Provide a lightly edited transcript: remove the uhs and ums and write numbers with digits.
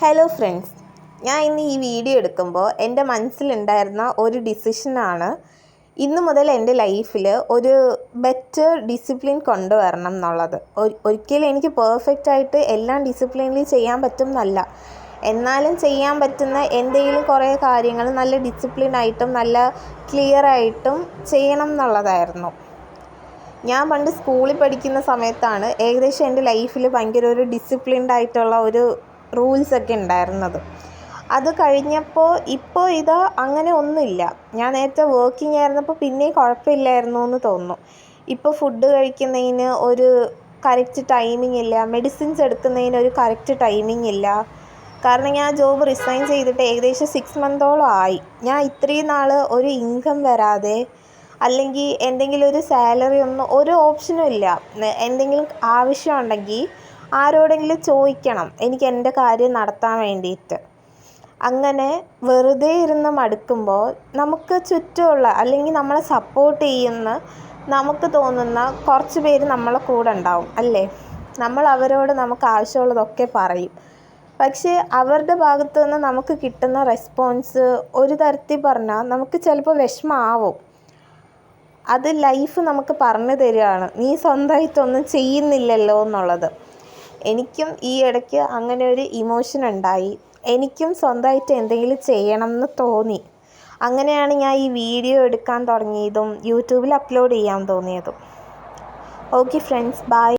Hello friends, ഞാൻ ഇന്ന് ഈ വീഡിയോ എടുക്കുമ്പോൾ എൻ്റെ മനസ്സിലുണ്ടായിരുന്ന ഒരു ഡിസിഷനാണ് ഇന്നു മുതൽ എൻ്റെ ലൈഫിൽ ഒരു ബെറ്റർ ഡിസിപ്ലിൻ കൊണ്ടുവരണം എന്നുള്ളത്. ഒരിക്കലും എനിക്ക് പെർഫെക്റ്റായിട്ട് എല്ലാം ഡിസിപ്ലിനിൽ ചെയ്യാൻ പറ്റും എന്നല്ല, എന്നാലും ചെയ്യാൻ പറ്റുന്ന എന്തെങ്കിലും കുറേ കാര്യങ്ങൾ നല്ല ഡിസിപ്ലിനായിട്ടും നല്ല ക്ലിയറായിട്ടും ചെയ്യണം എന്നുള്ളതായിരുന്നു. ഞാൻ പണ്ട് സ്കൂളിൽ പഠിക്കുന്ന സമയത്താണ് ഏകദേശം എൻ്റെ ലൈഫിൽ ഭയങ്കര ഒരു ഡിസിപ്ലിൻഡ് ആയിട്ടുള്ള ഒരു റൂൾസൊക്കെ ഉണ്ടായിരുന്നത്. അത് കഴിഞ്ഞപ്പോൾ ഇപ്പോൾ ഇതാ അങ്ങനെ ഒന്നുമില്ല. ഞാൻ നേരത്തെ വർക്കിംഗ് ആയിരുന്നപ്പോൾ പിന്നെയും കുഴപ്പമില്ലായിരുന്നു എന്ന് തോന്നുന്നു. ഇപ്പോൾ ഫുഡ് കഴിക്കുന്നതിന് ഒരു കറക്റ്റ് ടൈമിംഗ് ഇല്ല, മെഡിസിൻസ് എടുക്കുന്നതിന് ഒരു കറക്റ്റ് ടൈമിംഗ് ഇല്ല. കാരണം ഞാൻ ജോബ് റിസൈൻ ചെയ്തിട്ട് ഏകദേശം 6 മന്തോളം ആയി. ഞാൻ ഇത്രയും നാൾ ഒരു ഇൻകം വരാതെ അല്ലെങ്കിൽ എന്തെങ്കിലും ഒരു സാലറി ഒന്നും ഒരു ഓപ്ഷനും ഇല്ല. എന്തെങ്കിലും ആവശ്യമുണ്ടെങ്കിൽ ആരോടെങ്കിലും ചോദിക്കണം എനിക്ക് എൻ്റെ കാര്യം നടത്താൻ വേണ്ടിയിട്ട്. അങ്ങനെ വെറുതെ ഇരുന്ന് മടുക്കുമ്പോൾ നമുക്ക് ചുറ്റുമുള്ള അല്ലെങ്കിൽ നമ്മളെ സപ്പോർട്ട് ചെയ്യുന്ന നമുക്ക് തോന്നുന്ന കുറച്ച് പേര് നമ്മളെ കൂടെ ഉണ്ടാവും അല്ലേ. നമ്മൾ അവരോട് നമുക്ക് ആവശ്യമുള്ളതൊക്കെ പറയും. പക്ഷേ അവരുടെ ഭാഗത്തു നിന്ന് നമുക്ക് കിട്ടുന്ന റെസ്പോൺസ് ഒരു തരത്തിൽ പറഞ്ഞാൽ നമുക്ക് ചിലപ്പോൾ വിഷമമാവും. അത് ലൈഫ് നമുക്ക് പറഞ്ഞു തരികയാണ്, നീ സ്വന്തമായിട്ടൊന്നും ചെയ്യുന്നില്ലല്ലോ എന്നുള്ളത്. എനിക്കും ഈ ഇടയ്ക്ക് അങ്ങനെ ഒരു ഇമോഷൻ ഉണ്ടായി. എനിക്കും സ്വന്തമായിട്ട് എന്തെങ്കിലും ചെയ്യണം എന്ന് തോന്നി. അങ്ങനെയാണ് ഞാൻ ഈ വീഡിയോ എടുക്കാൻ തുടങ്ങിയതും യൂട്യൂബിൽ അപ്ലോഡ് ചെയ്യാൻ തോന്നിയതും. Okay friends, by.